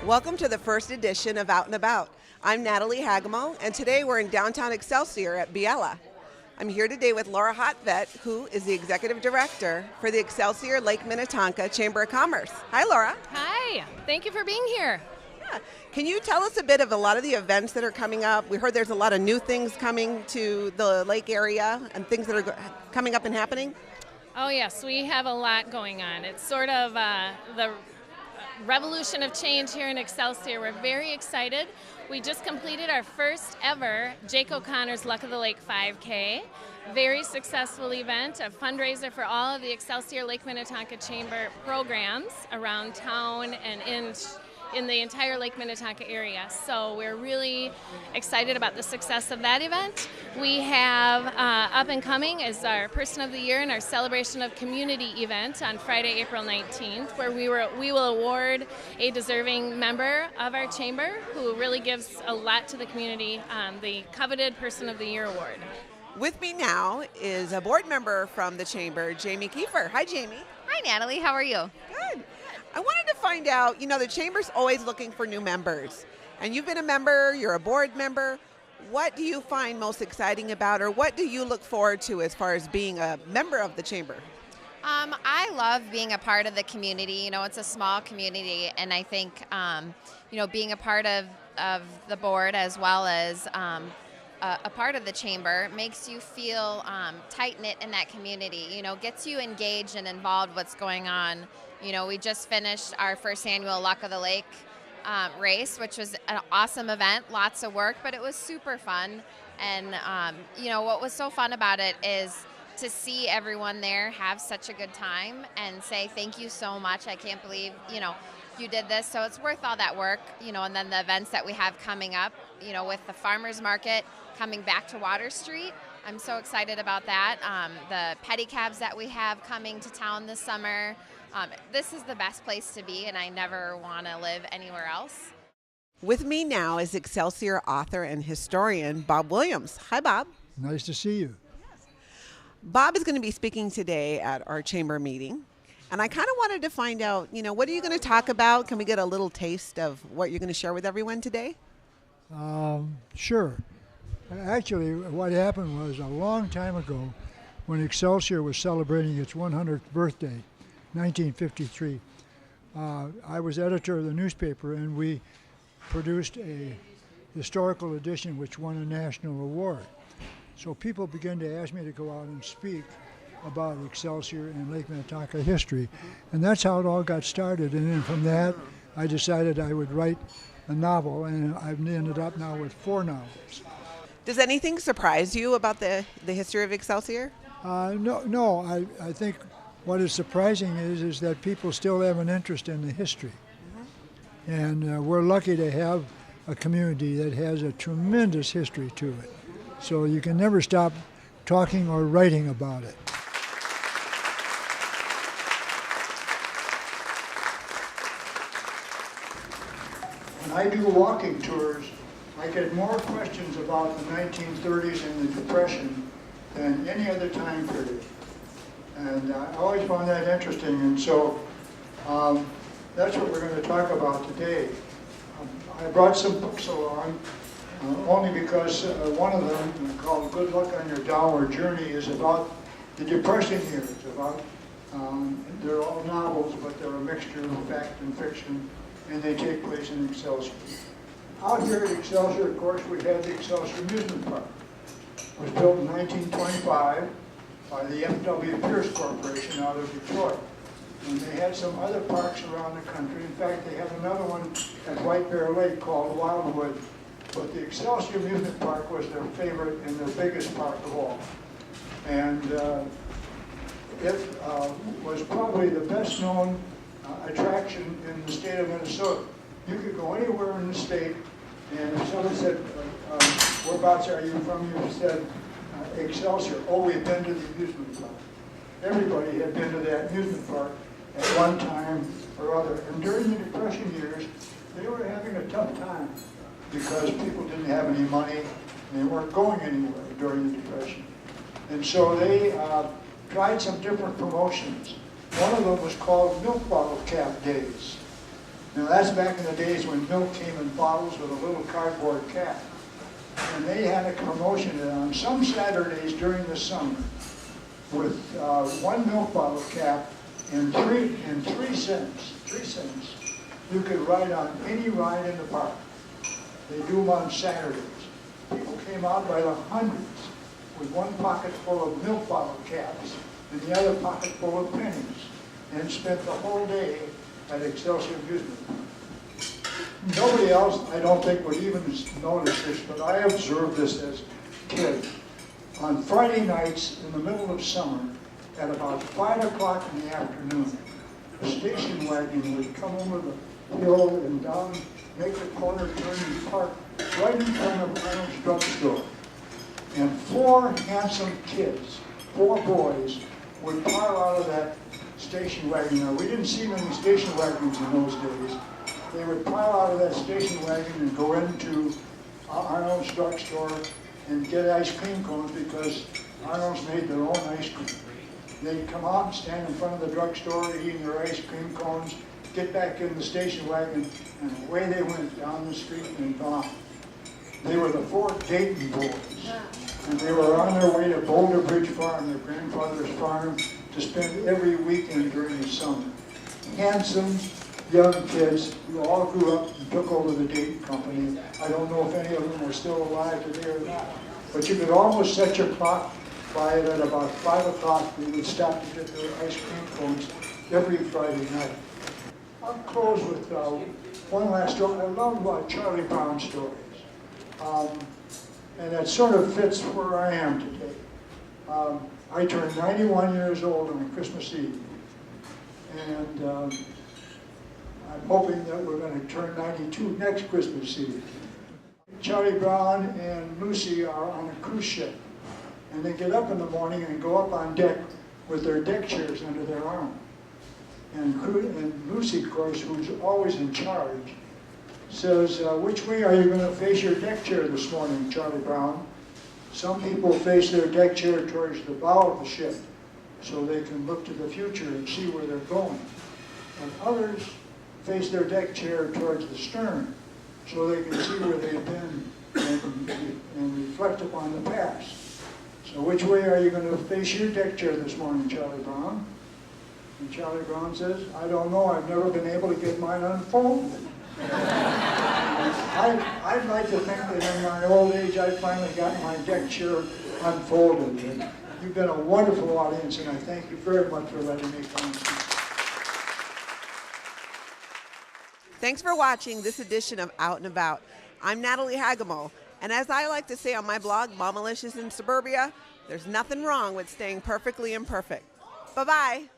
Welcome to the first edition of Out and About. I'm Natalie Hagemo, and today we're in downtown Excelsior at Biella. I'm here today with Laura Hotvet, who is the Executive Director for the Excelsior-Lake Minnetonka Chamber of Commerce. Hi, Laura. Hi, thank you for being here. Yeah. Can you tell us a bit of a lot of the events that are coming up? We heard there's a lot of new things coming to the lake area and things that are coming up and happening. Oh yes, we have a lot going on. It's sort of the revolution of change here in Excelsior. We're very excited. We just completed our first ever Jake O'Connor's Luck of the Lake 5K. Very successful event, a fundraiser for all of the Excelsior-Lake Minnetonka Chamber programs around town and in the entire Lake Minnetonka area. So we're really excited about the success of that event. We have up and coming is our Person of the Year and our Celebration of Community event on Friday, April 19th, where we will award a deserving member of our chamber who really gives a lot to the community, the coveted Person of the Year award. With me now is a board member from the chamber, Jamie Kiefer. Hi, Jamie. Hi, Natalie. How are you? Good. I wanted to find out, the chamber's always looking for new members. And you've been a member, you're a board member. What do you find most exciting about, or what do you look forward to as far as being a member of the chamber? I love being a part of the community. It's a small community, and I think, being a part of the board as well as a part of the chamber makes you feel tight-knit in that community, gets you engaged and involved what's going on. We just finished our first annual Luck of the Lake race, which was an awesome event, lots of work, but it was super fun. And, what was so fun about it is to see everyone there have such a good time and say, thank you so much. I can't believe, you did this. So it's worth all that work, and then the events that we have coming up, with the farmers market coming back to Water Street. I'm so excited about that. The pedicabs that we have coming to town this summer. This is the best place to be, and I never want to live anywhere else. With me now is Excelsior author and historian Bob Williams. Hi, Bob. Nice to see you. Bob is going to be speaking today at our chamber meeting, and I kind of wanted to find out, what are you going to talk about? Can we get a little taste of what you're going to share with everyone today? Sure. Actually, what happened was a long time ago when Excelsior was celebrating its 100th birthday, 1953. I was editor of the newspaper, and we produced a historical edition which won a national award. So people began to ask me to go out and speak about Excelsior and Lake Minnetonka history. And that's how it all got started. And then from that, I decided I would write a novel, and I've ended up now with 4 novels. Does anything surprise you about the history of Excelsior? No. I think what is surprising is that people still have an interest in the history. And we're lucky to have a community that has a tremendous history to it. So you can never stop talking or writing about it. When I do walking tours, I get more questions about the 1930s and the Depression than any other time period. And I always found that interesting, and so that's what we're going to talk about today. I brought some books along, only because one of them, called Good Luck on Your Downward Journey, is about the Depression years. They're all novels, but they're a mixture of fact and fiction, and they take place in Excelsior. Out here at Excelsior, of course, we have the Excelsior Amusement Park. It was built in 1925 by the F.W. Pierce Corporation out of Detroit. And they had some other parks around the country. In fact, they have another one at White Bear Lake called Wildwood. But the Excelsior Amusement Park was their favorite and their biggest park of all. And it was probably the best known attraction in the state of Minnesota. You could go anywhere in the state, and if someone said, whereabouts are you from? You said, Excelsior. Oh, we've been to the amusement park. Everybody had been to that amusement park at one time or other. And during the Depression years, they were having a tough time because people didn't have any money, and they weren't going anywhere during the Depression. And so they tried some different promotions. One of them was called Milk Bottle Cap Days. Now that's back in the days when milk came in bottles with a little cardboard cap. And they had a promotion on some Saturdays during the summer with one milk bottle cap and 3 cents. 3 cents. You could ride on any ride in the park. They do them on Saturdays. People came out by the hundreds with one pocket full of milk bottle caps and the other pocket full of pennies, and spent the whole day at Excelsior Amusement. Nobody else, I don't think, would even notice this, but I observed this as a kid. On Friday nights in the middle of summer, at about 5 o'clock in the afternoon, a station wagon would come over the hill and down, make the corner turn and park right in front of Arnold's drugstore. And 4 handsome kids, 4 boys, would pile out of that station wagon. Now, we didn't see many station wagons in those days. They would pile out of that station wagon and go into Arnold's drugstore and get ice cream cones because Arnold's made their own ice cream. They'd come out and stand in front of the drugstore eating their ice cream cones, get back in the station wagon, and away they went down the street and gone. They were the 4 Dayton boys, and they were on their way to Boulder Bridge Farm, their grandfather's farm, to spend every weekend during the summer. Handsome, young kids who all grew up and took over the Dayton Company. I don't know if any of them are still alive today or not, but you could almost set your clock by it at about 5 o'clock. We would stop to get their ice cream cones every Friday night. I'll close with one last story. I love Charlie Brown stories. And that sort of fits where I am today. I turned 91 years old on Christmas Eve. And I'm hoping that we're going to turn 92 next Christmas Eve. Charlie Brown and Lucy are on a cruise ship. And they get up in the morning and go up on deck with their deck chairs under their arm. And Lucy, of course, who's always in charge, says, which way are you going to face your deck chair this morning, Charlie Brown? Some people face their deck chair towards the bow of the ship so they can look to the future and see where they're going. And others face their deck chair towards the stern so they can see where they've been and reflect upon the past. So which way are you going to face your deck chair this morning, Charlie Brown? And Charlie Brown says, I don't know, I've never been able to get mine unfolded. I'd like to think that in my old age I finally got my deck chair unfolded. And you've been a wonderful audience, and I thank you very much for letting me come and speak. Thanks for watching this edition of Out and About. I'm Natalie Hagemo, and as I like to say on my blog, Mamalicious in Suburbia, there's nothing wrong with staying perfectly imperfect. Bye-bye.